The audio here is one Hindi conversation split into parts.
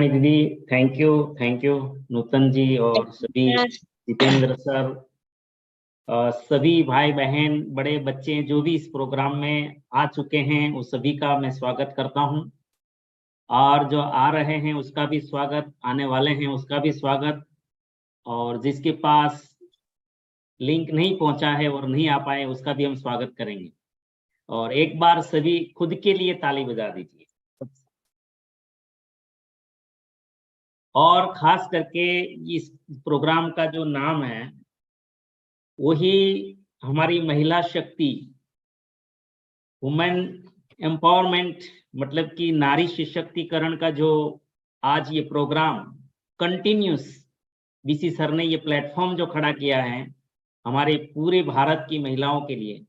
कल्याणी दीदी, थैंक यू नूतन जी और सभी जितेंद्र सर, सभी भाई बहन बड़े बच्चे जो भी इस प्रोग्राम में आ चुके हैं उस सभी का मैं स्वागत करता हूं, और जो आ रहे हैं उसका भी स्वागत, आने वाले हैं उसका भी स्वागत, और जिसके पास लिंक नहीं पहुंचा है और नहीं आ पाए उसका भी हम स्वागत करेंगे। और एक बार सभी खुद के लिए ताली बजा दीजिए। और खास करके इस प्रोग्राम का जो नाम है वही हमारी महिला शक्ति, वुमेन एम्पावरमेंट, मतलब कि नारी सशक्तिकरण का जो आज ये प्रोग्राम कंटिन्यूस बीसी सर ने ये प्लेटफॉर्म जो खड़ा किया है हमारे पूरे भारत की महिलाओं के लिए,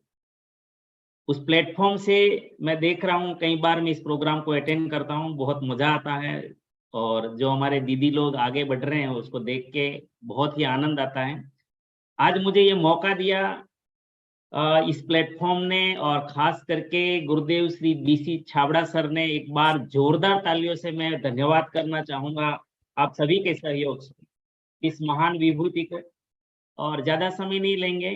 उस प्लेटफॉर्म से मैं देख रहा हूँ कई बार मैं इस प्रोग्राम को अटेंड करता हूँ, बहुत मजा आता है, और जो हमारे दीदी लोग आगे बढ़ रहे हैं उसको देख के बहुत ही आनंद आता है। आज मुझे ये मौका दिया इस प्लेटफॉर्म ने, और खास करके गुरुदेव श्री बीसी छाबड़ा सर ने, एक बार जोरदार तालियों से मैं धन्यवाद करना चाहूंगा आप सभी के सहयोग से इस महान विभूति को। और ज्यादा समय नहीं लेंगे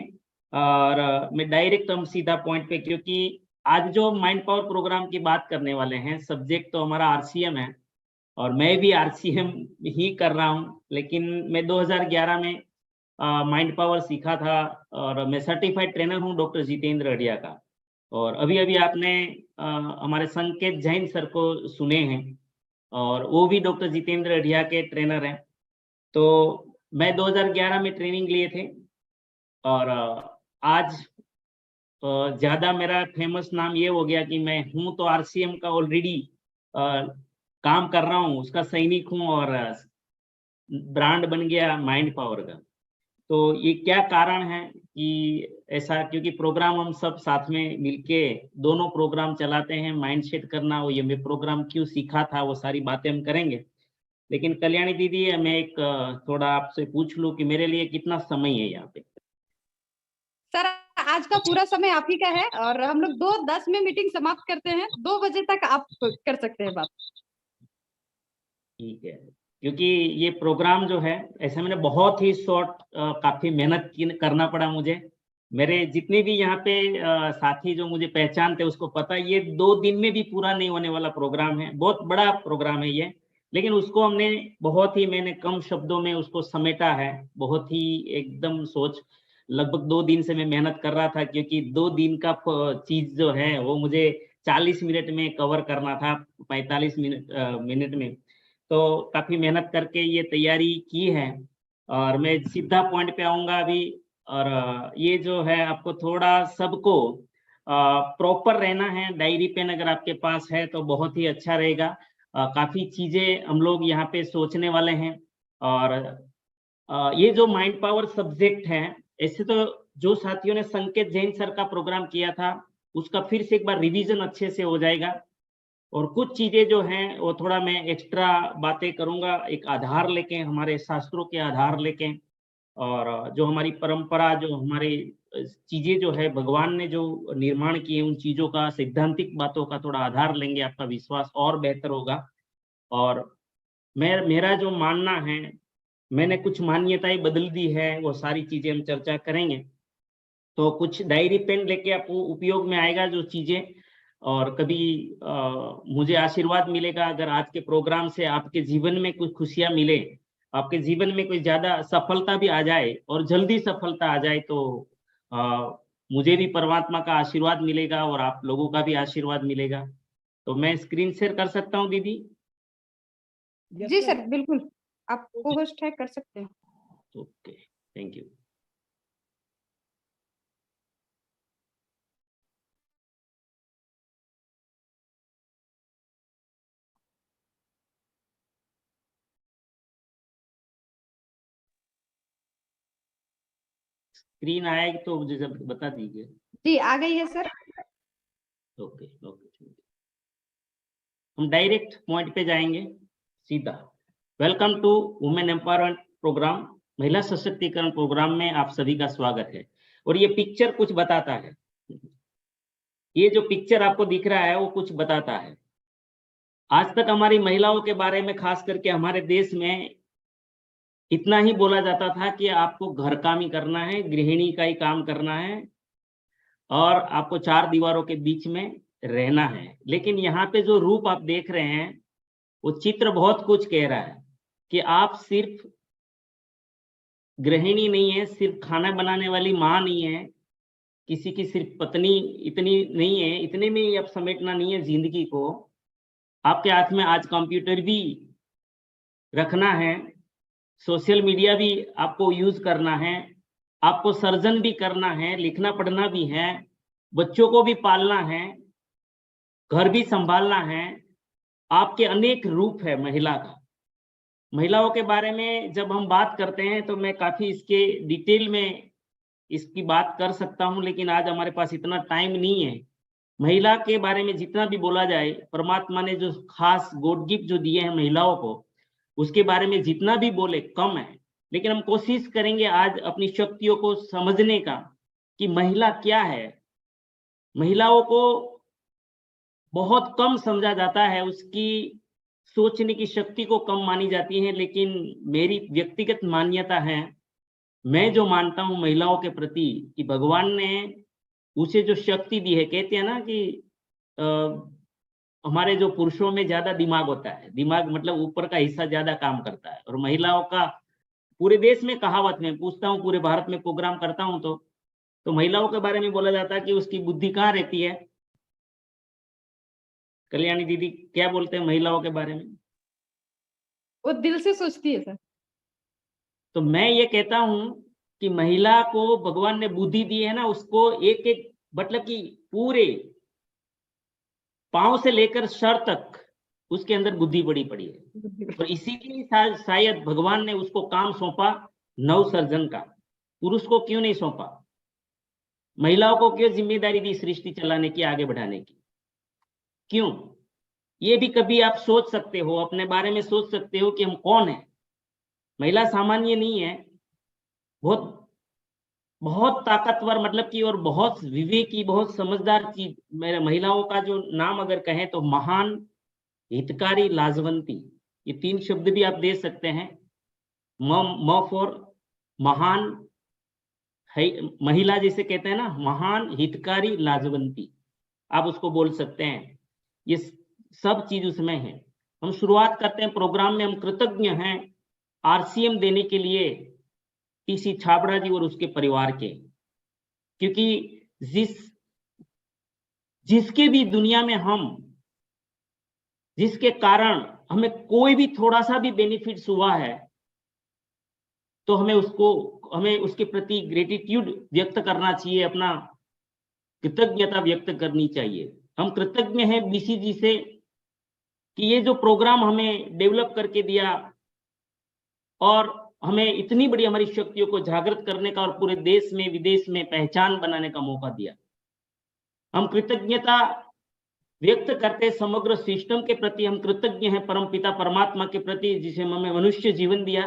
और मैं डायरेक्ट हम सीधा पॉइंट पे, क्योंकि आज जो माइंड पावर प्रोग्राम की बात करने वाले हैं, सब्जेक्ट तो हमारा आरसीएम है और मैं भी आरसीएम ही कर रहा हूं, लेकिन मैं 2011 में माइंड पावर सीखा था और मैं सर्टिफाइड ट्रेनर हूं डॉक्टर जितेंद्र अढ़िया का। और अभी अभी आपने हमारे संकेत जैन सर को सुने हैं और वो भी डॉक्टर जितेंद्र अढ़िया के ट्रेनर हैं। तो मैं 2011 में ट्रेनिंग लिए थे और आज ज़्यादा मेरा फेमस नाम ये हो गया कि मैं हूँ तो आरसीएम का ऑलरेडी काम कर रहा हूँ, उसका सैनिक हूँ, और ब्रांड बन गया माइंड पावर का। तो ये क्या कारण है कि ऐसा, क्योंकि प्रोग्राम हम सब साथ में मिलके दोनों प्रोग्राम चलाते हैं, माइंड सेट करना, वो ये मैं प्रोग्राम क्यों सीखा था वो सारी बातें हम करेंगे। लेकिन कल्याणी दीदी, मैं एक थोड़ा आपसे पूछ लूं कि मेरे लिए कितना समय है यहाँ पे? सर आज का पूरा समय आप ही का है और हम लोग 2:10 में मीटिंग समाप्त करते हैं, 2 बजे तक आप कर सकते हैं बात। ठीक है, क्योंकि ये प्रोग्राम जो है ऐसे मैंने बहुत ही शॉर्ट, काफी मेहनत करना पड़ा मुझे। मेरे जितने भी यहाँ पे साथी जो मुझे पहचानते उसको पता ये 2 दिन में भी पूरा नहीं होने वाला प्रोग्राम है, बहुत बड़ा प्रोग्राम है ये, लेकिन उसको हमने बहुत ही, मैंने कम शब्दों में उसको समेटा है, बहुत ही एकदम सोच। लगभग 2 दिन से मैं मेहनत कर रहा था, क्योंकि 2 दिन का चीज जो है वो मुझे 40 मिनट में कवर करना था, 45 मिनट में। तो काफी मेहनत करके ये तैयारी की है और मैं सीधा पॉइंट पे आऊंगा अभी। और ये जो है आपको थोड़ा सबको प्रॉपर रहना है, डायरी पेन अगर आपके पास है तो बहुत ही अच्छा रहेगा। काफी चीजें हम लोग यहाँ पे सोचने वाले हैं। और ये जो माइंड पावर सब्जेक्ट है, ऐसे तो जो साथियों ने संकेत जैन सर का प्रोग्राम किया था उसका फिर से एक बार रिवीजन अच्छे से हो जाएगा, और कुछ चीजें जो हैं वो थोड़ा मैं एक्स्ट्रा बातें करूंगा, एक आधार लेके, हमारे शास्त्रों के आधार लेके, और जो हमारी परंपरा, जो हमारी चीजें जो है भगवान ने जो निर्माण किए उन चीजों का, सैद्धांतिक बातों का थोड़ा आधार लेंगे, आपका विश्वास और बेहतर होगा। और मेरा जो मानना है, मैंने कुछ मान्यताएं बदल दी है, वो सारी चीजें हम चर्चा करेंगे। तो कुछ डायरी पेन लेके आपको उपयोग में आएगा जो चीजें, और कभी मुझे आशीर्वाद मिलेगा अगर आज के प्रोग्राम से आपके जीवन में कुछ खुशियां मिले, आपके जीवन में कोई ज्यादा सफलता भी आ जाए और जल्दी सफलता आ जाए, तो मुझे भी परमात्मा का आशीर्वाद मिलेगा और आप लोगों का भी आशीर्वाद मिलेगा। तो मैं स्क्रीन शेयर कर सकता हूँ दीदी? जी सर, बिल्कुल आप को होस्ट है, कर सकते हैं। Okay, thank you. स्क्रीन आएगी तो मुझे जब बता दीजिए। जी आ गई है सर। ओके ओके, हम डायरेक्ट पॉइंट पे जाएंगे सीधा। Welcome to women empowerment programme, महिला सशक्तिकरण प्रोग्राम में आप सभी का स्वागत है। और ये पिक्चर कुछ बताता है, ये जो पिक्चर आपको दिख रहा है वो कुछ बताता है। आज तक हमारी महिलाओं के बारे में खास करके हमारे देश में इतना ही बोला जाता था कि आपको घर काम ही करना है, गृहिणी का ही काम करना है और आपको चार दीवारों के बीच में रहना है। लेकिन यहाँ पे जो रूप आप देख रहे हैं वो चित्र बहुत कुछ कह रहा है कि आप सिर्फ गृहिणी नहीं है, सिर्फ खाना बनाने वाली माँ नहीं है, किसी की सिर्फ पत्नी इतनी नहीं है, इतने में ही अब समेटना नहीं है जिंदगी को। आपके हाथ में आज कंप्यूटर भी रखना है, सोशल मीडिया भी आपको यूज करना है, आपको सर्जन भी करना है, लिखना पढ़ना भी है, बच्चों को भी पालना है, घर भी संभालना है। आपके अनेक रूप है महिला का। महिलाओं के बारे में जब हम बात करते हैं तो मैं काफी इसके डिटेल में इसकी बात कर सकता हूं, लेकिन आज हमारे पास इतना टाइम नहीं है। महिला के बारे में जितना भी बोला जाए, परमात्मा ने जो खास गॉड गिफ्ट जो दिए हैं महिलाओं को, उसके बारे में जितना भी बोले कम है। लेकिन हम कोशिश करेंगे आज अपनी शक्तियों को समझने का कि महिला क्या है। महिलाओं को बहुत कम समझा जाता है, उसकी सोचने की शक्ति को कम मानी जाती है। लेकिन मेरी व्यक्तिगत मान्यता है, मैं जो मानता हूं महिलाओं के प्रति कि भगवान ने उसे जो शक्ति दी है, कहते हैं ना कि हमारे जो पुरुषों में ज्यादा दिमाग होता है, दिमाग मतलब ऊपर का हिस्सा ज्यादा काम करता है, और महिलाओं का पूरे देश में कहावत में पूछता हूँ, पूरे भारत में प्रोग्राम करता हूँ तो महिलाओं के बारे में बोला जाता है कि उसकी बुद्धि कहाँ रहती है। कल्याणी दीदी क्या बोलते हैं महिलाओं के बारे में? वो दिल से सोचती है सर। तो मैं ये कहता हूं कि महिला को भगवान ने बुद्धि दी है ना, उसको एक एक मतलब कि पूरे पांव से लेकर सर तक उसके अंदर बुद्धि बड़ी पड़ी है। और इसीलिए शायद भगवान ने उसको काम सौंपा नवसर्जन का। पुरुष को क्यों नहीं सौंपा? महिलाओं को क्यों जिम्मेदारी दी सृष्टि चलाने की, आगे बढ़ाने की? क्यों? ये भी कभी आप सोच सकते हो, अपने बारे में सोच सकते हो कि हम कौन है। महिला सामान्य नहीं है, बहुत बहुत ताकतवर मतलब कि, और बहुत विवेकी, बहुत समझदार चीज। मेरे महिलाओं का जो नाम अगर कहें तो महान, हितकारी, लाजवंती, ये तीन शब्द भी आप दे सकते हैं। म फॉर महान, महिला जिसे कहते हैं ना, महान, हितकारी, लाजवंती, आप उसको बोल सकते हैं। ये सब चीज उसमें है। हम शुरुआत करते हैं प्रोग्राम में। हम कृतज्ञ हैं आरसीएम देने के लिए पीसी छाबड़ा जी और उसके परिवार के, क्योंकि जिसके भी दुनिया में हम, जिसके कारण हमें कोई भी थोड़ा सा भी बेनिफिट्स हुआ है, तो हमें उसके प्रति ग्रेटिट्यूड व्यक्त करना चाहिए, अपना कृतज्ञता व्यक्त करनी चाहिए। हम कृतज्ञ हैं बीसीजी से कि ये जो प्रोग्राम हमें डेवलप करके दिया और हमें इतनी बड़ी हमारी शक्तियों को जागृत करने का और पूरे देश में विदेश में पहचान बनाने का मौका दिया। हम कृतज्ञता व्यक्त करते समग्र सिस्टम के प्रति। हम कृतज्ञ हैं परमपिता परमात्मा के प्रति जिसे हमें मनुष्य जीवन दिया।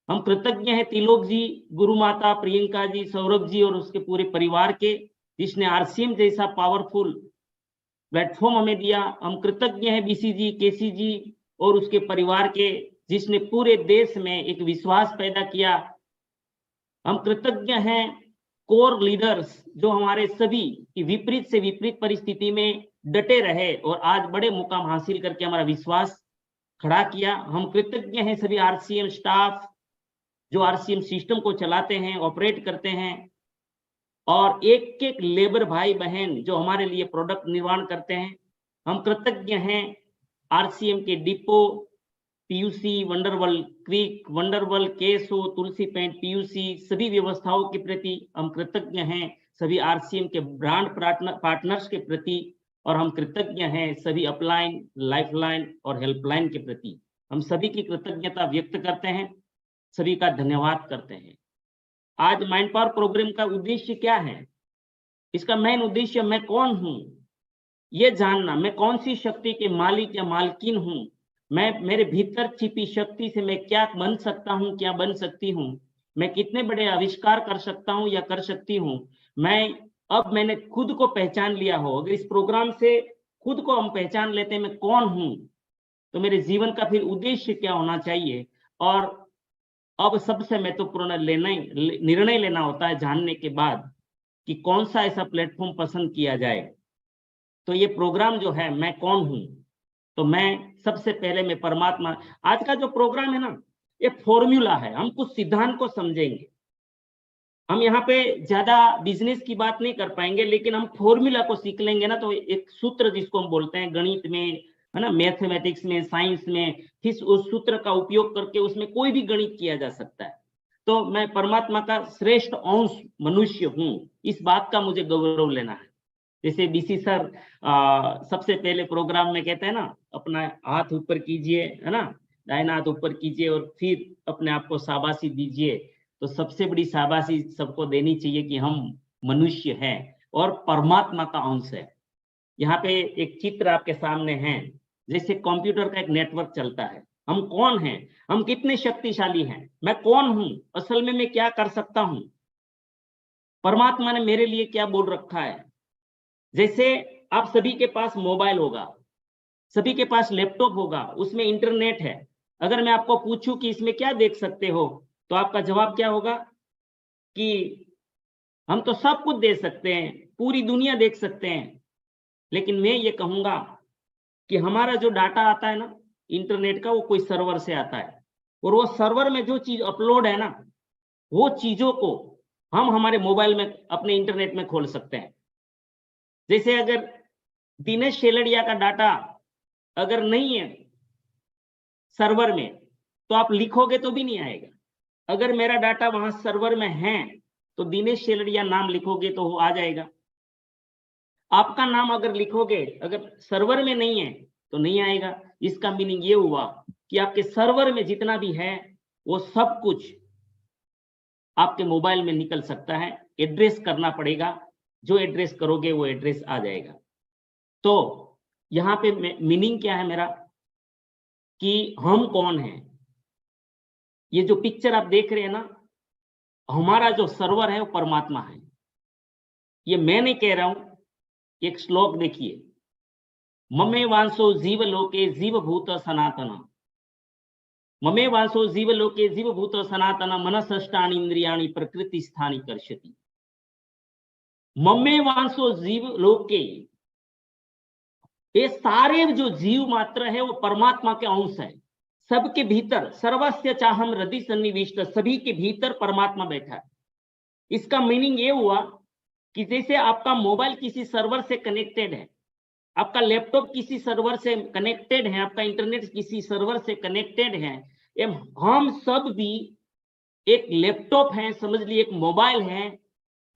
हम कृतज्ञ हैं तिलोक जी, गुरु माता, प्रियंका जी, सौरभ जी और उसके पूरे परिवार के, जिसने आरसीएम जैसा पावरफुल प्लेटफॉर्म हमें दिया। हम कृतज्ञ हैं बीसीजी, केसीजी और उसके परिवार के, जिसने पूरे देश में एक विश्वास पैदा किया। हम कृतज्ञ हैं कोर लीडर्स जो हमारे सभी की विपरीत से विपरीत परिस्थिति में डटे रहे और आज बड़े मुकाम हासिल करके हमारा विश्वास खड़ा किया। हम कृतज्ञ हैं सभी आरसीएम स्टाफ जो आरसीएम सिस्टम को चलाते हैं, ऑपरेट करते हैं, और एक एक लेबर भाई बहन जो हमारे लिए प्रोडक्ट निर्माण करते हैं। हम कृतज्ञ हैं आरसीएम के डिपो, पीयूसी, वंडरवल क्रीक, वंडरवल केसो, तुलसी पेंट, पीयूसी, सभी व्यवस्थाओं के प्रति हम कृतज्ञ हैं। सभी आरसीएम के ब्रांड पार्टनर्स के प्रति, और हम कृतज्ञ हैं सभी अपलाइन, लाइफलाइन और हेल्पलाइन के प्रति। हम सभी की कृतज्ञता व्यक्त करते हैं, सभी का धन्यवाद करते हैं। आज माइंड पावर प्रोग्राम का उद्देश्य क्या है? इसका मेन उद्देश्य मैं कौन हूं ये जानना, मैं कौन सी शक्ति के मालिक या मालकिन हूं, मैं मेरे भीतर छिपी शक्ति से मैं क्या बन सकता हूं, क्या बन सकती हूं, मैं कितने बड़े आविष्कार कर सकता हूं या कर सकती हूं। मैंने खुद को पहचान लिया हो, अगर इस प्रोग्राम से खुद को हम पहचान लेते हैं मैं कौन हूं, तो मेरे जीवन का फिर उद्देश्य क्या होना चाहिए, और अब सबसे महत्वपूर्ण निर्णय लेना होता है जानने के बाद कि कौन सा ऐसा प्लेटफॉर्म पसंद किया जाए। तो ये प्रोग्राम जो है, मैं कौन हूं, तो मैं सबसे पहले मैं परमात्मा। आज का जो प्रोग्राम है ना, ये फॉर्मूला है, हम कुछ सिद्धांत को समझेंगे। हम यहाँ पे ज्यादा बिजनेस की बात नहीं कर पाएंगे, लेकिन हम फॉर्मूला को सीख लेंगे ना, तो एक सूत्र जिसको हम बोलते हैं गणित में, है ना, मैथमेटिक्स में, साइंस में, फिर उस सूत्र का उपयोग करके उसमें कोई भी गणित किया जा सकता है। तो मैं परमात्मा का श्रेष्ठ अंश मनुष्य हूँ, इस बात का मुझे गौरव लेना है। जैसे बीसी सर सबसे पहले प्रोग्राम में कहते हैं ना, अपना हाथ ऊपर कीजिए, है ना, दाहिना हाथ ऊपर कीजिए और फिर अपने आप को शाबाशी दीजिए। तो सबसे बड़ी शाबाशी सबको देनी चाहिए कि हम मनुष्य हैं और परमात्मा का अंश है। यहाँ पे एक चित्र आपके सामने है, जैसे कंप्यूटर का एक नेटवर्क चलता है। हम कौन हैं, हम कितने शक्तिशाली हैं, मैं कौन हूं, असल में मैं क्या कर सकता हूं, परमात्मा ने मेरे लिए क्या बोल रखा है। जैसे आप सभी के पास मोबाइल होगा, सभी के पास लैपटॉप होगा, उसमें इंटरनेट है। अगर मैं आपको पूछूं कि इसमें क्या देख सकते हो, तो आपका जवाब क्या होगा कि हम तो सब कुछ देख सकते हैं, पूरी दुनिया देख सकते हैं। लेकिन मैं ये कहूंगा कि हमारा जो डाटा आता है ना इंटरनेट का, वो कोई सर्वर से आता है, और वो सर्वर में जो चीज अपलोड है ना, वो चीजों को हम हमारे मोबाइल में, अपने इंटरनेट में खोल सकते हैं। जैसे अगर दिनेश शेलड़िया का डाटा अगर नहीं है सर्वर में, तो आप लिखोगे तो भी नहीं आएगा। अगर मेरा डाटा वहां सर्वर में है, तो दिनेश शेलड़िया नाम लिखोगे तो वो आ जाएगा। आपका नाम अगर लिखोगे, अगर सर्वर में नहीं है तो नहीं आएगा। इसका मीनिंग ये हुआ कि आपके सर्वर में जितना भी है वो सब कुछ आपके मोबाइल में निकल सकता है। एड्रेस करना पड़ेगा, जो एड्रेस करोगे वो एड्रेस आ जाएगा। तो यहाँ पे मीनिंग क्या है मेरा, कि हम कौन हैं। ये जो पिक्चर आप देख रहे हैं ना, हमारा जो सर्वर है वो परमात्मा है। ये मैं नहीं कह रहा हूं, एक श्लोक देखिए, ममे वांसो जीव लोके जीव भूत सनातन, ममे वांसो जीव लोके जीव भूत सनातन, मनसष्टानि इंद्रियाणि प्रकृति स्थानी कर्षति। ममे वांसो जीव लोके, ये सारे जो जीव मात्र है वो परमात्मा के अंश है। सबके भीतर, सर्वस्य चाहम हृदय सन्निविष्ट, सभी के भीतर परमात्मा बैठा है। इसका मीनिंग ये हुआ कि जैसे आपका मोबाइल किसी सर्वर से कनेक्टेड है, आपका लैपटॉप किसी सर्वर से कनेक्टेड है, आपका इंटरनेट किसी सर्वर से कनेक्टेड है, हम सब भी एक लैपटॉप है, समझ लीजिए एक मोबाइल है,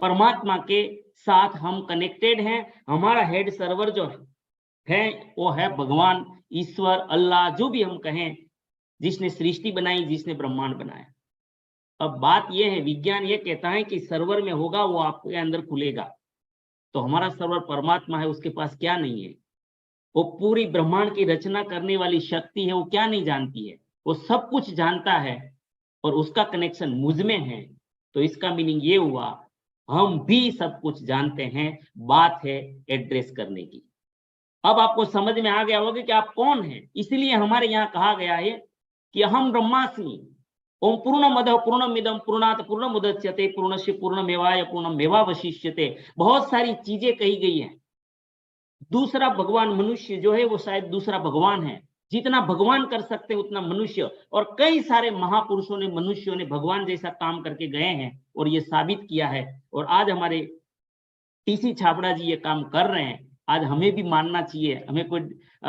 परमात्मा के साथ हम कनेक्टेड हैं। हमारा हेड सर्वर जो है वो है भगवान, ईश्वर, अल्लाह, जो भी हम कहें, जिसने सृष्टि बनाई, जिसने ब्रह्मांड बनाया। अब बात यह है, विज्ञान ये कहता है कि सर्वर में होगा वो आपके अंदर खुलेगा। तो हमारा सर्वर परमात्मा है, उसके पास क्या नहीं है, वो पूरी ब्रह्मांड की रचना करने वाली शक्ति है, वो क्या नहीं जानती है, वो सब कुछ जानता है, और उसका कनेक्शन मुझ में है। तो इसका मीनिंग ये हुआ, हम भी सब कुछ जानते हैं, बात है एड्रेस करने की। अब आपको समझ में आ गया होगा कि आप कौन हैं। इसलिए हमारे यहाँ कहा गया है कि अहम ब्रह्मास्मि, ओम पूर्णमदः पूर्णमिदं पूर्णात् पूर्णमुदच्यते पूर्णस्य पूर्णमेवाय पूर्णमेवावशिष्यते। बहुत सारी चीजें कही गई हैं। दूसरा भगवान मनुष्य जो है वो शायद दूसरा भगवान है। जितना भगवान कर सकते हैं उतना मनुष्य, और कई सारे महापुरुषों ने, मनुष्यों ने भगवान जैसा काम करके गए हैं और ये साबित किया है। और आज हमारे टीसी छाबड़ा जी ये काम कर रहे हैं। आज हमें भी मानना चाहिए, हमें कोई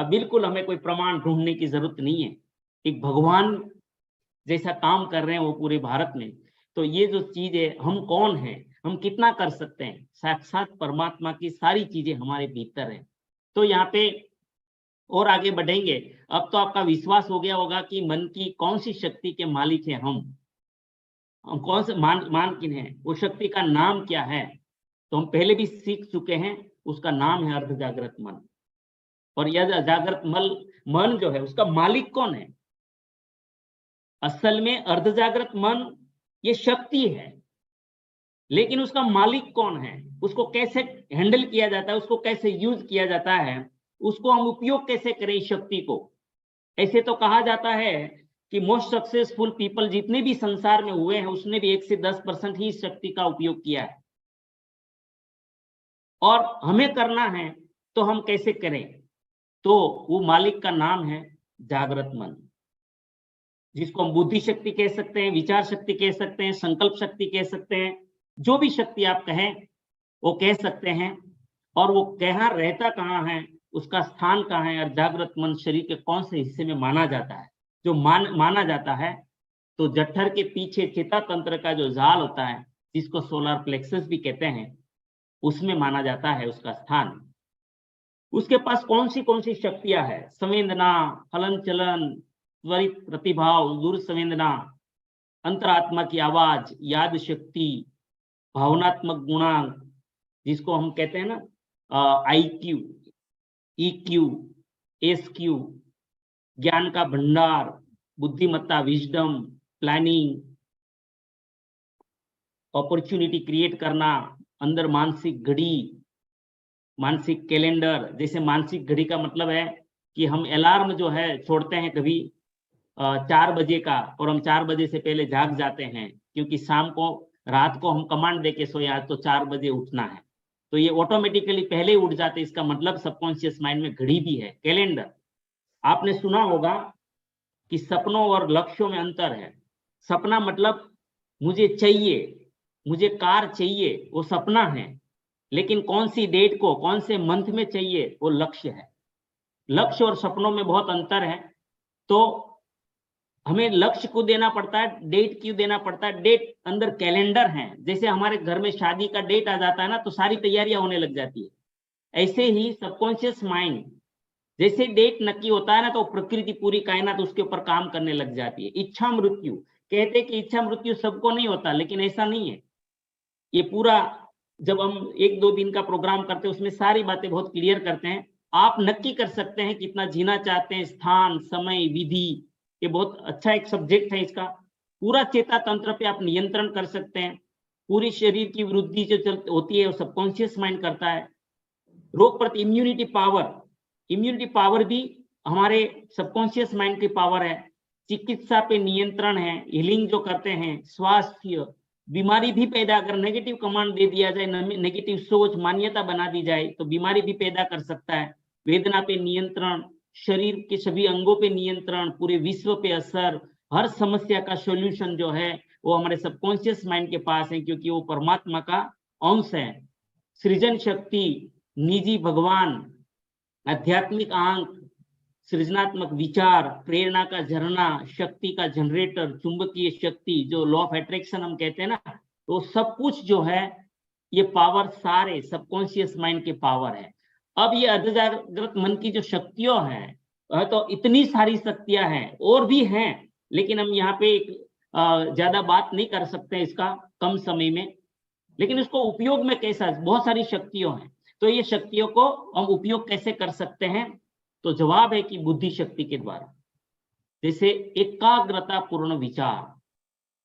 बिल्कुल हमें कोई प्रमाण ढूंढने की जरूरत नहीं है। एक भगवान जैसा काम कर रहे हैं वो पूरे भारत में। तो ये जो चीज है, हम कौन हैं, हम कितना कर सकते हैं, साक्षात परमात्मा की सारी चीजें हमारे भीतर है। तो यहाँ पे और आगे बढ़ेंगे। अब तो आपका विश्वास हो गया होगा कि मन की कौन सी शक्ति के मालिक है हम कौन से मानकिन है, वो शक्ति का नाम क्या है। तो हम पहले भी सीख चुके हैं, उसका नाम है अर्ध जागृत मन। और यह जागृत मन जो है उसका मालिक कौन है। असल में अर्ध जागृत मन ये शक्ति है, लेकिन उसका मालिक कौन है, उसको कैसे हैंडल किया जाता है, उसको कैसे यूज किया जाता है, उसको हम उपयोग कैसे करें इस शक्ति को, ऐसे तो कहा जाता है कि मोस्ट सक्सेसफुल पीपल जितने भी संसार में हुए हैं उसने भी 1 से 10% ही इस शक्ति का उपयोग किया है। और हमें करना है तो हम कैसे करें? तो वो मालिक का नाम है जागृत मन, जिसको हम बुद्धि शक्ति कह सकते हैं, विचार शक्ति कह सकते हैं, संकल्प शक्ति कह सकते हैं, जो भी शक्ति आप कहें वो कह सकते हैं। और वो कहाँ रहता कहाँ है, उसका स्थान कहाँ है, और जागृत मन शरीर के कौन से हिस्से में माना जाता है? जो माना जाता है तो जठर के पीछे चेता तंत्र का जो जाल होता है, जिसको सोलर प्लेक्सस भी कहते हैं, उसमें माना जाता है उसका स्थान। उसके पास कौन सी शक्तियां है? संवेदना, हलन चलन, त्वरित प्रतिभाव, दूर संवेदना, अंतरात्मा की आवाज, याद शक्ति, भावनात्मक गुणांक, जिसको हम कहते हैं ना IQ, EQ, SQ, ज्ञान का भंडार, बुद्धिमत्ता, विजडम, प्लानिंग, अपॉर्चुनिटी क्रिएट करना, अंदर मानसिक घड़ी, मानसिक कैलेंडर। जैसे मानसिक घड़ी का मतलब है कि हम अलार्म जो है छोड़ते हैं कभी 4 बजे का, और हम 4 बजे से पहले जाग जाते हैं, क्योंकि शाम को रात को हम कमांड दे के सोए आज तो 4 बजे उठना है, तो ये ऑटोमेटिकली पहले ही उठ जाते। इसका मतलब सबकॉन्शियस माइंड में घड़ी भी है, कैलेंडर। आपने सुना होगा कि सपनों और लक्ष्यों में अंतर है। सपना मतलब मुझे चाहिए, मुझे कार चाहिए, वो सपना है, लेकिन कौन सी डेट को, कौन से मंथ में चाहिए, वो लक्ष्य है। लक्ष्य और सपनों में बहुत अंतर है। तो हमें लक्ष्य को देना पड़ता है, डेट क्यों देना पड़ता है? डेट अंदर कैलेंडर है। जैसे हमारे घर में शादी का डेट आ जाता है ना, तो सारी तैयारियां होने लग जाती है। ऐसे ही सबकॉन्शियस माइंड जैसे डेट नक्की होता है ना, तो प्रकृति पूरी कायनात उसके ऊपर काम करने लग जाती है। इच्छा मृत्यु कहते हैं कि इच्छा मृत्यु सबको नहीं होता, लेकिन ऐसा नहीं है। ये पूरा जब हम 1-2 दिन का प्रोग्राम करते हैं उसमें सारी बातें बहुत क्लियर करते हैं। आप नक्की कर सकते हैं कितना जीना चाहते हैं, स्थान, समय, विधि। ये बहुत अच्छा एक सब्जेक्ट है इसका। पूरा चेता तंत्र पे आप नियंत्रण कर सकते हैं। पूरी शरीर की वृद्धि जो होती है वो सबकॉन्शियस माइंड करता है। रोग प्रति इम्यूनिटी पावर भी हमारे सबकॉन्शियस माइंड की पावर है। चिकित्सा पे नियंत्रण है, हीलिंग जो करते हैं, स्वास्थ्य, बीमारी भी पैदा अगर नेगेटिव कमांड दे दिया जाए, नेगेटिव सोच मान्यता बना दी जाए तो बीमारी भी पैदा कर सकता है। वेदना पे नियंत्रण, शरीर के सभी अंगों पे नियंत्रण, पूरे विश्व पे असर, हर समस्या का सॉल्यूशन जो है वो हमारे सबकॉन्शियस माइंड के पास है, क्योंकि वो परमात्मा का अंश है। सृजन शक्ति, निजी भगवान, आध्यात्मिक आंक, सृजनात्मक विचार, प्रेरणा का झरना, शक्ति का जनरेटर, चुंबकीय शक्ति, जो लॉ ऑफ अट्रैक्शन हम कहते हैं ना, तो सब कुछ जो है ये पावर सारे सबकॉन्शियस माइंड के पावर है। अब ये अर्धजागृत मन की जो शक्तियां हैं, तो इतनी सारी शक्तियां हैं, और भी हैं, लेकिन हम यहाँ पे ज्यादा बात नहीं कर सकते इसका कम समय में। लेकिन इसको उपयोग में कैसा, बहुत सारी शक्तियां हैं, तो ये शक्तियों को हम उपयोग कैसे कर सकते हैं? तो जवाब है कि बुद्धि शक्ति के द्वारा। जैसे एकाग्रता पूर्ण विचार,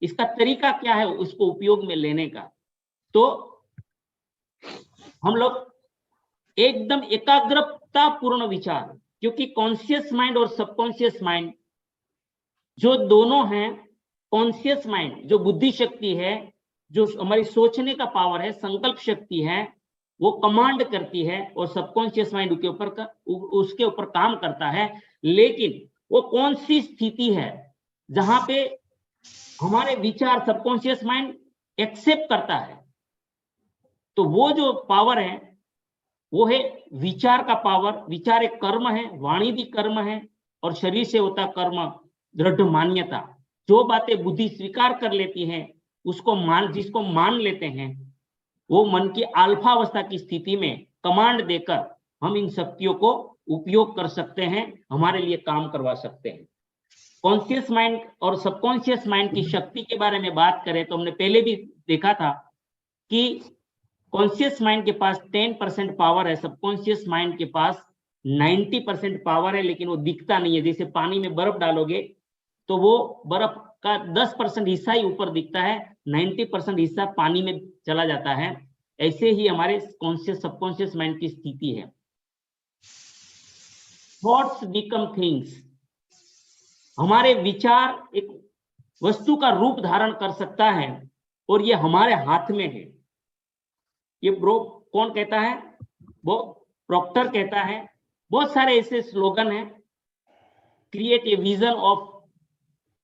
इसका तरीका क्या है उसको उपयोग में लेने का? तो हम लोग एकदम एकाग्रता पूर्ण विचार, क्योंकि कॉन्शियस माइंड और सबकॉन्शियस माइंड जो दोनों हैं, कॉन्शियस माइंड जो बुद्धि शक्ति है, जो हमारी सोचने का पावर है, संकल्प शक्ति है, वो कमांड करती है, और सबकॉन्शियस माइंड उसके ऊपर काम करता है। लेकिन वो कौन सी स्थिति है जहां पे हमारे विचार सबकॉन्शियस माइंड एक्सेप्ट करता है? तो वो जो पावर है वो है विचार का पावर। विचार एक कर्म है, वाणी भी कर्म है, और शरीर से होता कर्म दृढ़ मान्यता। जो बातें बुद्धि स्वीकार कर लेती है उसको जिसको मान लेते हैं, वो मन की अल्फा अवस्था की स्थिति में कमांड देकर हम इन शक्तियों को उपयोग कर सकते हैं, हमारे लिए काम करवा सकते हैं। कॉन्शियस माइंड और सबकॉन्शियस माइंड की शक्ति के बारे में बात करें तो हमने पहले भी देखा था कि कॉन्शियस माइंड के पास 10% पावर है, सबकॉन्शियस माइंड के पास 90% पावर है, लेकिन वो दिखता नहीं है। जैसे पानी में बर्फ डालोगे तो वो बर्फ का 10% हिस्सा ही ऊपर दिखता है, 90% हिस्सा पानी में चला जाता है। ऐसे ही हमारे कॉन्शियस सबकॉन्शियस माइंड की स्थिति है। थॉट्स बिकम थिंग्स, हमारे विचार एक वस्तु का रूप धारण कर सकता है और ये हमारे हाथ में है। ये ब्रो कौन कहता है? वो प्रॉक्टर कहता है। बहुत सारे ऐसे स्लोगन हैं, create a vision of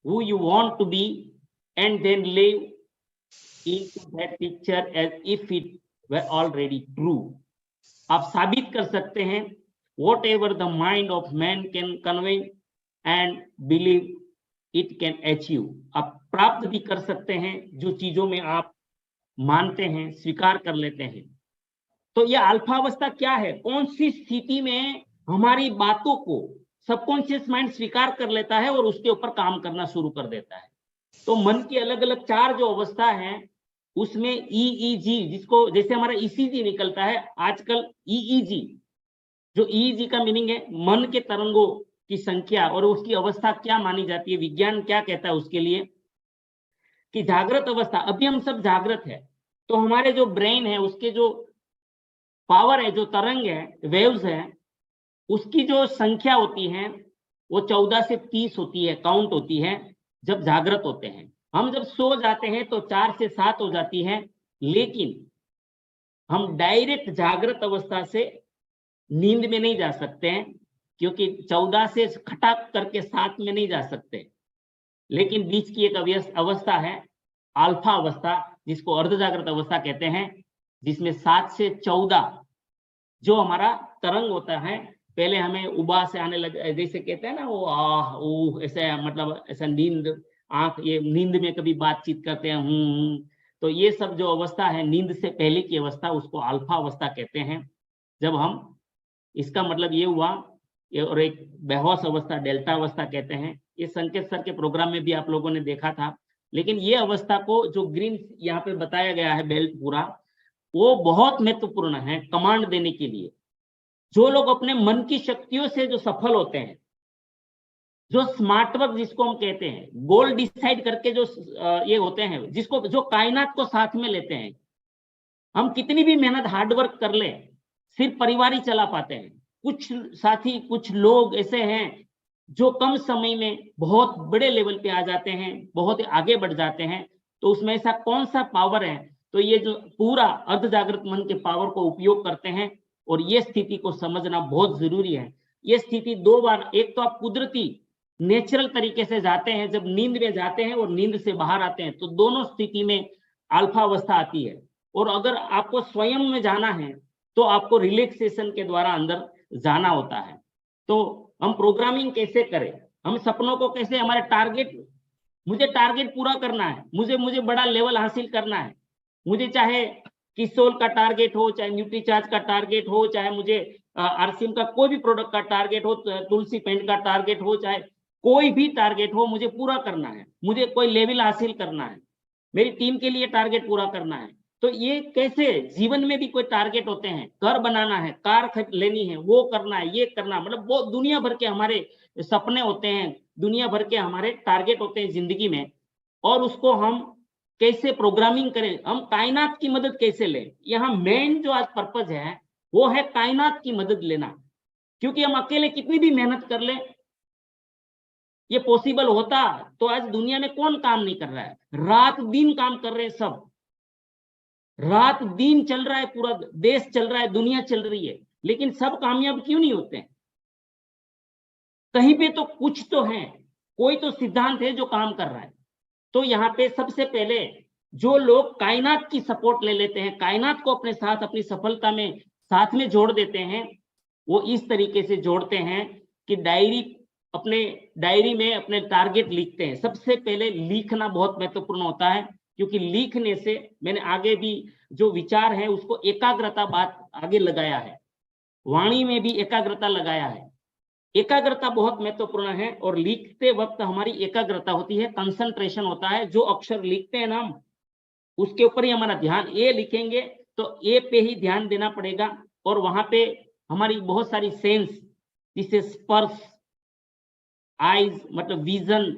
who you want to be and then live into that picture as if it were already true. आप साबित कर सकते हैं whatever the mind of man can conceive and believe it can achieve. आप प्राप्त भी कर सकते हैं जो चीजों में आप मानते हैं, स्वीकार कर लेते हैं। तो यह अल्फा अवस्था क्या है? कौन सी स्थिति में हमारी बातों को सबकॉन्शियस माइंड स्वीकार कर लेता है और उसके ऊपर काम करना शुरू कर देता है। तो मन की अलग अलग 4 जो अवस्था है, उसमें ईईजी, जिसको जैसे हमारा ईसीजी निकलता है आजकल, ईईजी, जो ईईजी का मीनिंग है मन के तरंगों की संख्या और उसकी अवस्था क्या मानी जाती है, विज्ञान क्या कहता है उसके लिए, कि जागृत अवस्था, अभी हम सब जागृत है, तो हमारे जो ब्रेन है उसके जो पावर है, जो तरंग है, वेव्स है, उसकी जो संख्या होती है वो 14 से 30 होती है, काउंट होती है जब जागृत होते हैं। हम जब सो जाते हैं तो 4 से 7 हो जाती है, लेकिन हम डायरेक्ट जागृत अवस्था से नींद में नहीं जा सकते हैं, क्योंकि 14 से खटाक करके 7 में नहीं जा सकते। लेकिन बीच की एक अवस्था है अल्फा अवस्था, जिसको अर्धजागृत अवस्था कहते हैं, जिसमें 7 से 14 जो हमारा तरंग होता है, पहले हमें उबा से आने लग, जैसे कहते हैं ना वो आह ऊह, ऐसे मतलब ऐसा नींद, आंख, ये नींद में कभी बातचीत करते हैं, तो ये सब जो अवस्था है नींद से पहले की अवस्था, उसको अल्फा अवस्था कहते हैं। जब हम, इसका मतलब ये हुआ, और एक बेहोश अवस्था डेल्टा अवस्था कहते हैं। ये संकेत सर के प्रोग्राम में भी आप लोगों ने देखा था। लेकिन ये अवस्था को जो ग्रीन यहाँ पे बताया गया है बेल्ट पूरा, वो बहुत महत्वपूर्ण है कमांड देने के लिए। जो लोग अपने मन की शक्तियों से जो सफल होते हैं, जो स्मार्ट वर्क जिसको हम कहते हैं, गोल डिसाइड करके जो ये होते हैं, जिसको जो कायनात को साथ में लेते हैं, हम कितनी भी मेहनत हार्डवर्क कर ले, सिर्फ परिवार ही चला पाते हैं। कुछ साथी, कुछ लोग ऐसे हैं जो कम समय में बहुत बड़े लेवल पे आ जाते हैं, बहुत आगे बढ़ जाते हैं। तो उसमें ऐसा कौन सा पावर है? तो ये जो पूरा अर्धजागृत मन के पावर को उपयोग करते हैं, और ये स्थिति को समझना बहुत जरूरी है। ये स्थिति 2 बार, एक तो आप कुदरती नेचुरल तरीके से जाते हैं, जब नींद में जाते हैं और नींद से बाहर आते हैं, तो दोनों स्थिति में अल्फा अवस्था आती है। और अगर आपको स्वयं में जाना है तो आपको रिलैक्सेशन के द्वारा अंदर जाना होता है। तो हम प्रोग्रामिंग कैसे करें, हम सपनों को कैसे, हमारे टारगेट, मुझे टारगेट पूरा करना है, मुझे बड़ा लेवल हासिल करना है, मुझे चाहे किसोल का टारगेट हो, चाहे न्यूट्रीचार्ज का टारगेट हो, चाहे मुझे आरसीएम का कोई भी प्रोडक्ट का टारगेट हो, तुलसी पेंट का टारगेट हो, चाहे कोई भी टारगेट हो, मुझे पूरा करना है, मुझे कोई लेवल हासिल करना है, मेरी टीम के लिए टारगेट पूरा करना है। तो ये कैसे, जीवन में भी कोई टारगेट होते हैं, घर बनाना है, कार लेनी है, वो करना है, ये करना, मतलब वो दुनिया भर के हमारे सपने होते हैं, दुनिया भर के हमारे टारगेट होते हैं जिंदगी में। और उसको हम कैसे प्रोग्रामिंग करें, हम कायनात की मदद कैसे लें। यहाँ मेन जो आज पर्पज है वो है कायनात की मदद लेना, क्योंकि हम अकेले कितनी भी मेहनत कर ले, ये पॉसिबल होता तो आज दुनिया में कौन काम नहीं कर रहा है, रात दिन काम कर रहे हैं सब, रात दिन चल रहा है, पूरा देश चल रहा है, दुनिया चल रही है, लेकिन सब कामयाब क्यों नहीं होते हैं? कहीं पे तो कुछ तो है, कोई तो सिद्धांत है जो काम कर रहा है। तो यहाँ पे सबसे पहले जो लोग कायनात की सपोर्ट ले लेते हैं, कायनात को अपने साथ, अपनी सफलता में साथ में जोड़ देते हैं, वो इस तरीके से जोड़ते हैं कि अपने डायरी में अपने टारगेट लिखते हैं। सबसे पहले लिखना बहुत महत्वपूर्ण होता है, क्योंकि लिखने से, मैंने आगे भी जो विचार है उसको एकाग्रता बात आगे लगाया है, वाणी में भी एकाग्रता लगाया है। एकाग्रता बहुत महत्वपूर्ण है, और लिखते वक्त हमारी एकाग्रता होती है, कंसंट्रेशन होता है। जो अक्षर लिखते हैं ना हम, उसके ऊपर ही हमारा ध्यान, ए लिखेंगे तो ए पे ही ध्यान देना पड़ेगा, और वहां पे हमारी बहुत सारी सेंस, जिसे स्पर्श, आईज मतलब विजन,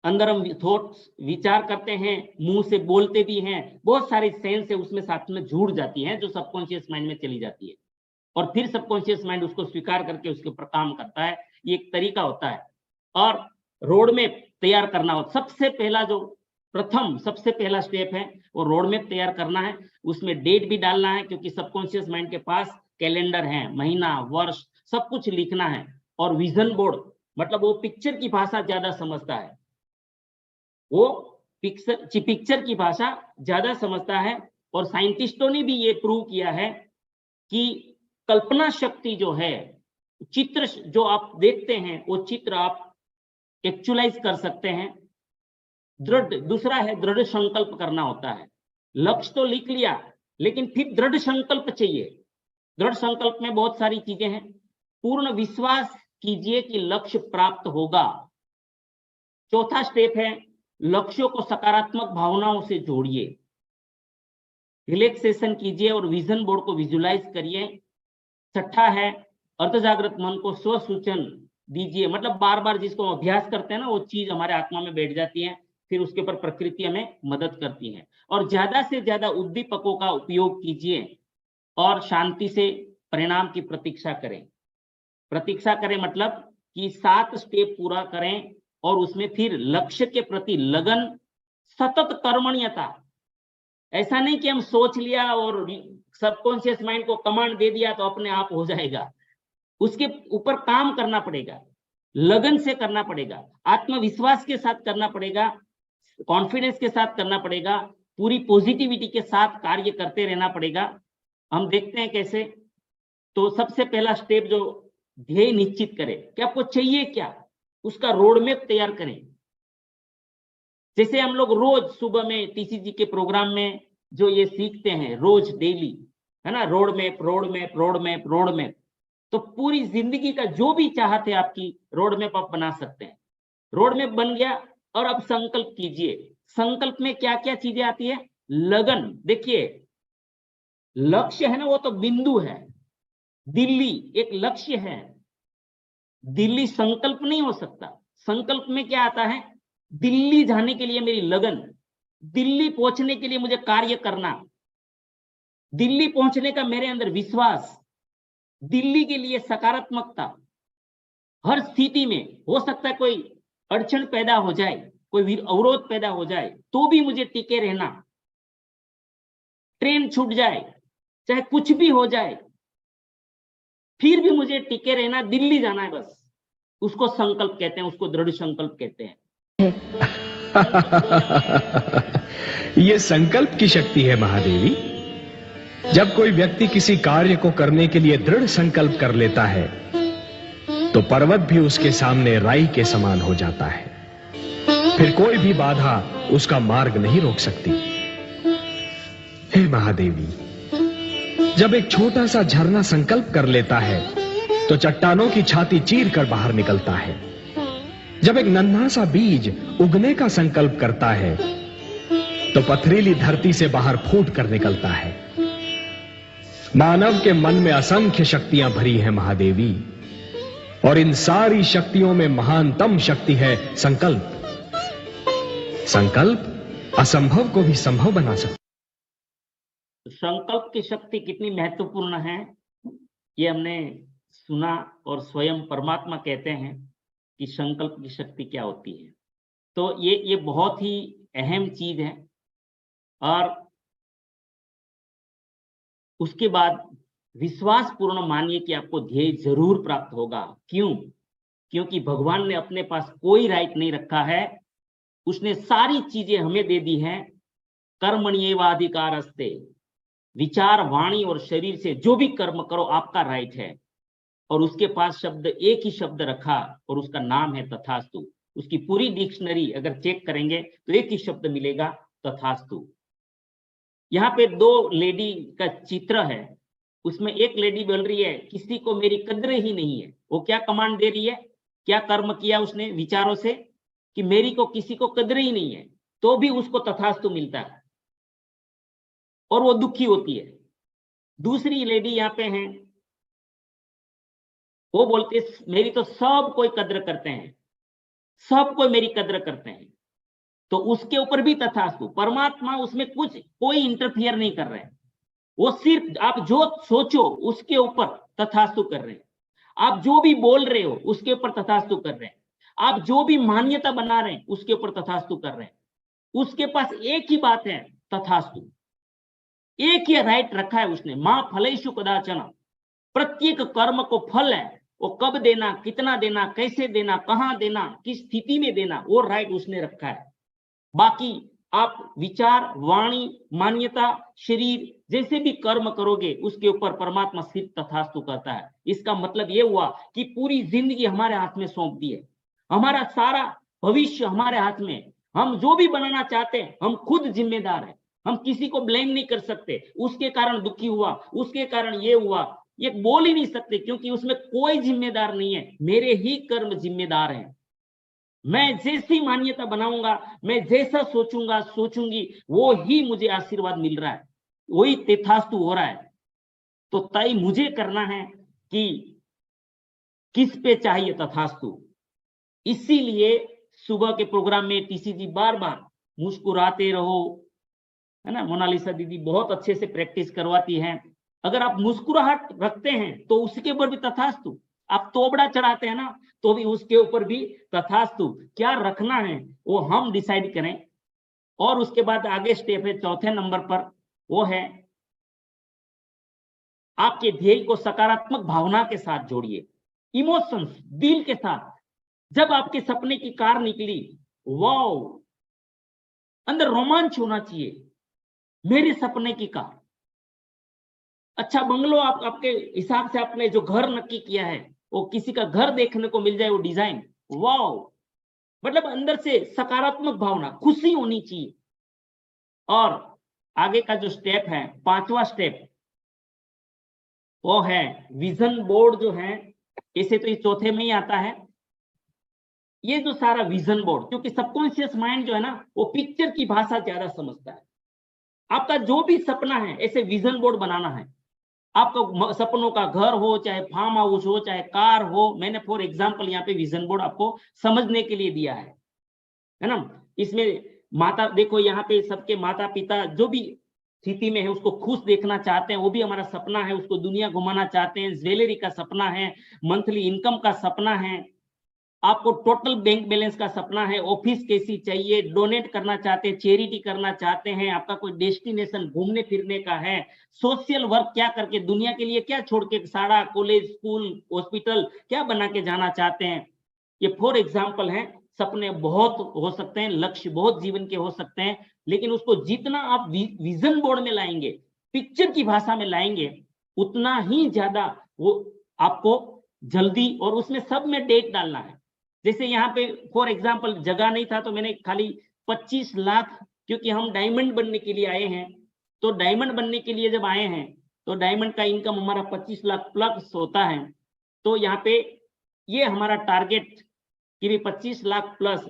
अंदर हम थॉट्स विचार करते हैं, मुंह से बोलते भी हैं, बहुत सारी सेंस है उसमें साथ में जुड़ जाती हैं, जो सबकॉन्शियस माइंड में चली जाती है, और फिर सबकॉन्शियस माइंड उसको स्वीकार करके उसके ऊपर काम करता है। ये एक तरीका होता है। और रोड मैप तैयार करना हो, सबसे पहला जो सबसे पहला स्टेप है वो रोड मैप तैयार करना है। उसमें डेट भी डालना है, क्योंकि सबकॉन्शियस माइंड के पास कैलेंडर है, महीना, वर्ष, सब कुछ लिखना है। और विजन बोर्ड मतलब वो पिक्चर की भाषा ज्यादा समझता है, वो पिक्चर की भाषा ज्यादा समझता है। और साइंटिस्टों ने भी ये प्रूव किया है कि कल्पना शक्ति जो है, चित्र जो आप देखते हैं वो चित्र आप एक्चुअलाइज कर सकते हैं। दूसरा है दृढ़ संकल्प करना होता है। लक्ष्य तो लिख लिया, लेकिन फिर दृढ़ संकल्प चाहिए। दृढ़ संकल्प में बहुत सारी चीजें हैं। पूर्ण विश्वास कीजिए कि लक्ष्य प्राप्त होगा। चौथा स्टेप है लक्ष्यों को सकारात्मक भावनाओं से जोड़िए, रिलैक्सेशन कीजिए और विजन बोर्ड को विजुलाइज करिए। छठा है अर्धजागृत मन को स्व सूचन दीजिए, मतलब बार बार जिसको अभ्यास करते हैं ना, वो चीज हमारे आत्मा में बैठ जाती है, फिर उसके ऊपर प्रकृति हमें मदद करती है। और ज्यादा से ज्यादा उद्दीपकों का उपयोग कीजिए और शांति से परिणाम की प्रतीक्षा करें। प्रतीक्षा करें मतलब कि 7 स्टेप पूरा करें और उसमें फिर लक्ष्य के प्रति लगन, सतत कर्मण्यता। ऐसा नहीं कि हम सोच लिया और सबकॉन्शियस माइंड को कमांड दे दिया तो अपने आप हो जाएगा। उसके ऊपर काम करना पड़ेगा, लगन से करना पड़ेगा, आत्मविश्वास के साथ करना पड़ेगा, कॉन्फिडेंस के साथ करना पड़ेगा, पूरी पॉजिटिविटी के साथ कार्य करते रहना पड़ेगा। हम देखते हैं कैसे। तो सबसे पहला स्टेप जो ध्येय निश्चित करें कि आपको चाहिए क्या, उसका रोड मैप तैयार करें। जैसे हम लोग रोज सुबह में टीसीजी के प्रोग्राम में जो ये सीखते हैं रोज डेली, है ना, road map road map road map road map. तो पूरी जिंदगी का जो भी चाहत है आपकी, रोड मैप आप बना सकते हैं। रोड मैप बन गया और अब संकल्प कीजिए। संकल्प में क्या क्या चीजें आती है? लगन। देखिए लक्ष्य है ना, वो तो बिंदु है। दिल्ली एक लक्ष्य है, दिल्ली संकल्प नहीं हो सकता। संकल्प में क्या आता है? दिल्ली जाने के लिए मेरी लगन, दिल्ली पहुंचने के लिए मुझे कार्य करना, दिल्ली पहुंचने का मेरे अंदर विश्वास, दिल्ली के लिए सकारात्मकता। हर स्थिति में हो सकता है कोई अड़चन पैदा हो जाए, कोई अवरोध पैदा हो जाए, तो भी मुझे टिके रहना। ट्रेन छूट जाए, चाहे कुछ भी हो जाए, फिर भी मुझे टिके रहना, दिल्ली जाना है बस। उसको संकल्प कहते हैं, उसको दृढ़ संकल्प कहते हैं। ये संकल्प की शक्ति है महादेवी। जब कोई व्यक्ति किसी कार्य को करने के लिए दृढ़ संकल्प कर लेता है तो पर्वत भी उसके सामने राई के समान हो जाता है। फिर कोई भी बाधा उसका मार्ग नहीं रोक सकती। हे महादेवी, जब एक छोटा सा झरना संकल्प कर लेता है तो चट्टानों की छाती चीर कर बाहर निकलता है। जब एक नन्हा सा बीज उगने का संकल्प करता है तो पथरीली धरती से बाहर फूट कर निकलता है। मानव के मन में असंख्य शक्तियां भरी हैं महादेवी, और इन सारी शक्तियों में महानतम शक्ति है संकल्प। संकल्प असंभव को भी संभव बना सकता है। संकल्प की शक्ति कितनी महत्वपूर्ण है ये हमने सुना, और स्वयं परमात्मा कहते हैं कि संकल्प की शक्ति क्या होती है। तो ये बहुत ही अहम चीज है। और उसके बाद विश्वास पूर्ण मानिए कि आपको ध्येय जरूर प्राप्त होगा। क्यों? क्योंकि भगवान ने अपने पास कोई राइट नहीं रखा है, उसने सारी चीजें हमें दे दी हैं। कर्मण्येवाधिकारस्ते, विचार, वाणी और शरीर से जो भी कर्म करो आपका राइट है। और उसके पास शब्द, एक ही शब्द रखा और उसका नाम है तथास्तु। उसकी पूरी डिक्शनरी अगर चेक करेंगे तो एक ही शब्द मिलेगा, तथास्तु। यहाँ पे 2 लेडी का चित्र है, उसमें एक लेडी बोल रही है किसी को मेरी कद्र ही नहीं है। वो क्या कमांड दे रही है, क्या कर्म किया उसने विचारों से कि मेरी को किसी को कद्र ही नहीं है, तो भी उसको तथास्तु मिलता है और वो दुखी होती है। दूसरी लेडी यहाँ पे है, वो बोलते मेरी तो सब कोई कद्र करते हैं, सब कोई मेरी कद्र करते हैं, तो उसके ऊपर भी तथास्तु। परमात्मा उसमें कोई इंटरफियर नहीं कर रहे हैं, वो सिर्फ आप जो सोचो उसके ऊपर तथास्तु कर रहे हैं। आप जो भी बोल रहे हो उसके ऊपर तथास्तु कर रहे हैं। आप जो भी मान्यता बना रहे हैं उसके ऊपर तथास्तु कर रहे हैं। उसके पास एक ही बात है, तथास्तु। एक ही राइट रखा है उसने, मां फलेषु कदाचन, प्रत्येक कर्म को फल है, वो कब देना, कितना देना, कैसे देना, कहां देना, किस स्थिति में देना, वो राइट उसने रखा है। बाकी आप विचार, वाणी, मान्यता, शरीर जैसे भी कर्म करोगे उसके ऊपर परमात्मा सिर्फ तथास्तु करता है। इसका मतलब ये हुआ कि पूरी जिंदगी हमारे हाथ में सौंप दी है, हमारा सारा भविष्य हमारे हाथ में। हम जो भी बनाना चाहते हैं हम खुद जिम्मेदार हैं, हम किसी को ब्लेम नहीं कर सकते। उसके कारण दुखी हुआ, उसके कारण ये हुआ, ये बोल ही नहीं सकते, क्योंकि उसमें कोई जिम्मेदार नहीं है, मेरे ही कर्म जिम्मेदार हैं। मैं जैसी मान्यता बनाऊंगा, मैं जैसा सोचूंगी, वो ही मुझे आशीर्वाद मिल रहा है, वही तथास्तु हो रहा है। तो तय मुझे करना है कि किस पे चाहिए तथास्तु। इसीलिए सुबह के प्रोग्राम में टीसी जी बार बार मुस्कुराते रहो, है ना, मोनालिसा दीदी बहुत अच्छे से प्रैक्टिस करवाती हैं। अगर आप मुस्कुराहट रखते हैं तो उसके ऊपर भी तथास्तु। आप तोबड़ा चढ़ाते हैं ना, तो भी उसके ऊपर भी तथास्तु। क्या रखना है वो हम डिसाइड करें। और उसके बाद आगे स्टेप है चौथे नंबर पर, वो है आपके ध्येय को सकारात्मक भावना के साथ जोड़िए, इमोशंस, दिल के साथ। जब आपके सपने की कार निकली, वाओ, अंदर रोमांच होना चाहिए, मेरे सपने की कार। अच्छा बंगलो आपके हिसाब से आपने जो घर नक्की किया है, वो किसी का घर देखने को मिल जाए, वो डिजाइन, वाओ, मतलब अंदर से सकारात्मक भावना, खुशी होनी चाहिए। और आगे का जो स्टेप है, पांचवा स्टेप, वो है विजन बोर्ड जो है। ऐसे तो ये चौथे में ही आता है, ये जो सारा विजन बोर्ड, क्योंकि सबकॉन्शियस माइंड जो है ना, वो पिक्चर की भाषा ज्यादा समझता है। आपका जो भी सपना है, ऐसे विजन बोर्ड बनाना है। आपका सपनों का घर हो, चाहे फार्म हाउस हो, चाहे कार हो, मैंने फॉर एग्जांपल यहाँ पे विजन बोर्ड आपको समझने के लिए दिया है ना। इसमें माता, देखो यहाँ पे सबके माता पिता जो भी स्थिति में है उसको खुश देखना चाहते हैं, वो भी हमारा सपना है। उसको दुनिया घुमाना चाहते हैं, ज्वेलरी का सपना है, मंथली इनकम का सपना है, आपको टोटल बैंक बैलेंस का सपना है, ऑफिस कैसी चाहिए, डोनेट करना चाहते हैं, चैरिटी करना चाहते हैं, आपका कोई डेस्टिनेशन घूमने फिरने का है, सोशल वर्क क्या करके दुनिया के लिए क्या छोड़ के सारा कॉलेज, स्कूल, हॉस्पिटल क्या बना के जाना चाहते हैं। ये फॉर एग्जाम्पल है। सपने बहुत हो सकते हैं, लक्ष्य बहुत जीवन के हो सकते हैं, लेकिन उसको जितना आप विजन बोर्ड में लाएंगे, पिक्चर की भाषा में लाएंगे, उतना ही ज्यादा वो आपको जल्दी, और उसमें सब में डेट डालना है। जैसे यहाँ पे फॉर एग्जाम्पल जगह नहीं था तो मैंने खाली 25 लाख, क्योंकि हम डायमंड बनने के लिए आए हैं, तो डायमंड बनने के लिए जब आए हैं तो डायमंड का इनकम हमारा 25 लाख प्लस होता है। तो यहाँ पे ये हमारा टारगेट कि भी 25 लाख प्लस,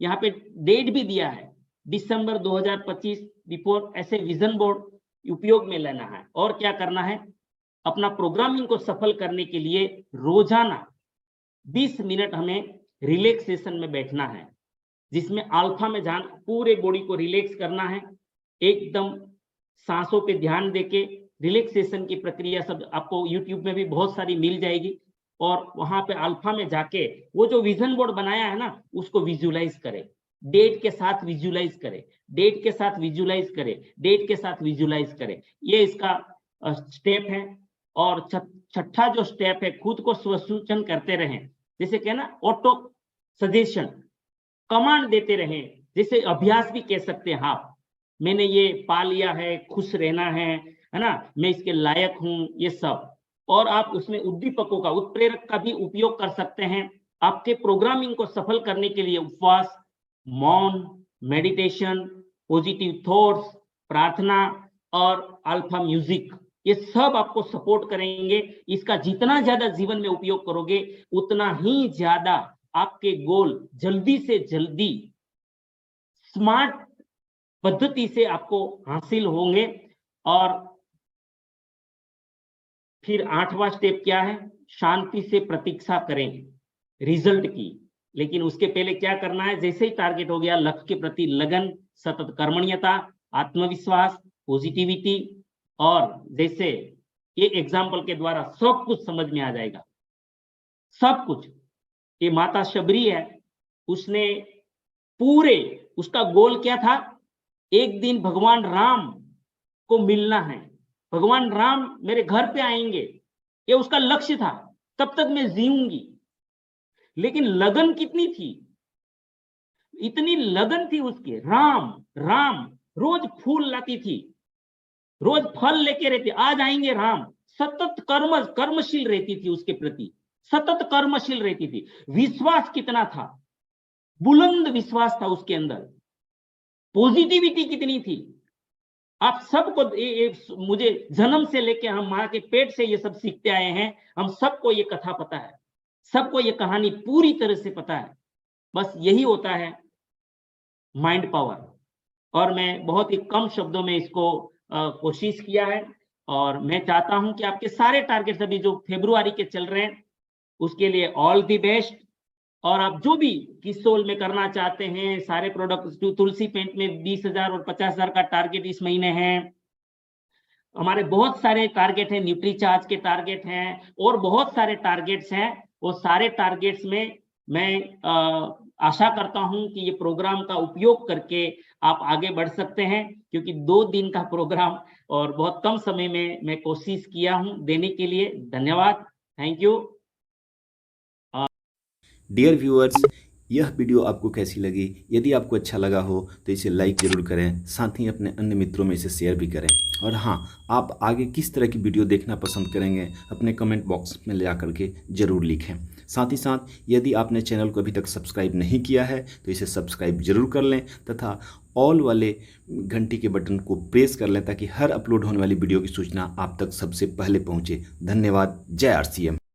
यहाँ पे डेट भी दिया है दिसंबर 2025 बिफोर। ऐसे विजन बोर्ड उपयोग में लेना है। और क्या करना है, अपना प्रोग्रामिंग को सफल करने के लिए रोजाना 20 मिनट हमें रिलैक्सेशन में बैठना है, जिसमें अल्फा में ध्यान, पूरे बॉडी को रिलैक्स करना है, एकदम सांसों पे ध्यान देके। रिलैक्सेशन की प्रक्रिया सब आपको यूट्यूब में भी बहुत सारी मिल जाएगी, और वहां पे अल्फा में जाके वो जो विजन बोर्ड बनाया है ना, उसको विजुलाइज करें, डेट के साथ विजुलाइज करें, डेट के साथ विजुलाइज करें, डेट के साथ विजुलाइज करें। ये इसका स्टेप है। और छठा जो स्टेप है, खुद को स्वसूचन करते रहें, जैसे कहना ऑटो सजेशन, कमांड देते रहें, जैसे अभ्यास भी कह सकते हैं। हाँ, मैंने ये पा लिया है, खुश रहना है ना, मैं इसके लायक हूं, ये सब। और आप उसमें उद्दीपकों का, उत्प्रेरक का भी उपयोग कर सकते हैं आपके प्रोग्रामिंग को सफल करने के लिए। उपवास, मौन, मेडिटेशन, पॉजिटिव थॉट्स, प्रार्थना और अल्फा म्यूजिक, ये सब आपको सपोर्ट करेंगे। इसका जितना ज्यादा जीवन में उपयोग करोगे, उतना ही ज्यादा आपके गोल जल्दी से जल्दी स्मार्ट पद्धति से आपको हासिल होंगे। और फिर 8वां स्टेप क्या है, शांति से प्रतीक्षा करें रिजल्ट की। लेकिन उसके पहले क्या करना है, जैसे ही टारगेट हो गया, लक्ष्य के प्रति लगन, सतत कर्मण्यता, आत्मविश्वास, पॉजिटिविटी, और जैसे ये एग्जाम्पल के द्वारा सब कुछ समझ में आ जाएगा, सब कुछ। ये माता शबरी है, उसने पूरे, उसका गोल क्या था, एक दिन भगवान राम को मिलना है, भगवान राम मेरे घर पे आएंगे, ये उसका लक्ष्य था, तब तक मैं जीऊंगी। लेकिन लगन कितनी थी, इतनी लगन थी उसके, राम राम, रोज फूल लाती थी, रोज फल लेके रहती, आज आएंगे राम, सतत कर्मशील रहती थी उसके प्रति, सतत कर्मशील रहती थी। विश्वास कितना था, बुलंद विश्वास था उसके अंदर, पॉजिटिविटी कितनी थी। आप सबको मुझे जन्म से लेके हम मां के पेट से ये सब सीखते आए हैं, हम सबको ये कथा पता है, सबको ये कहानी पूरी तरह से पता है। बस यही होता है माइंड पावर, और मैं बहुत ही कम शब्दों में इसको कोशिश किया है। और मैं चाहता हूं कि आपके सारे टारगेट्स अभी जो फरवरी के चल रहे हैं उसके लिए ऑल द बेस्ट। और आप जो भी किसोल में करना चाहते हैं, सारे प्रोडक्ट, तुलसी पेंट में 20,000 और 50,000 का टारगेट इस महीने है, हमारे बहुत सारे टारगेट हैं, न्यूट्री चार्ज के टारगेट हैं, और बहुत सारे टारगेट्स हैं। वो सारे टारगेट्स में मैं आशा करता हूं कि ये प्रोग्राम का उपयोग करके आप आगे बढ़ सकते हैं, क्योंकि 2 दिन का प्रोग्राम और बहुत कम समय में मैं कोशिश किया हूं देने के लिए। धन्यवाद, थैंक यू। डियर व्यूअर्स, यह वीडियो आपको कैसी लगी? यदि आपको अच्छा लगा हो तो इसे लाइक ज़रूर करें, साथ ही अपने अन्य मित्रों में इसे शेयर भी करें। और हाँ, आप आगे किस तरह की वीडियो देखना पसंद करेंगे अपने कमेंट बॉक्स में ले जाकर के ज़रूर लिखें। साथ ही साथ यदि आपने चैनल को अभी तक सब्सक्राइब नहीं किया है तो इसे सब्सक्राइब ज़रूर कर लें, तथा ऑल वाले घंटी के बटन को प्रेस कर लें ताकि हर अपलोड होने वाली वीडियो की सूचना आप तक सबसे पहले पहुँचे। धन्यवाद। जय RCM।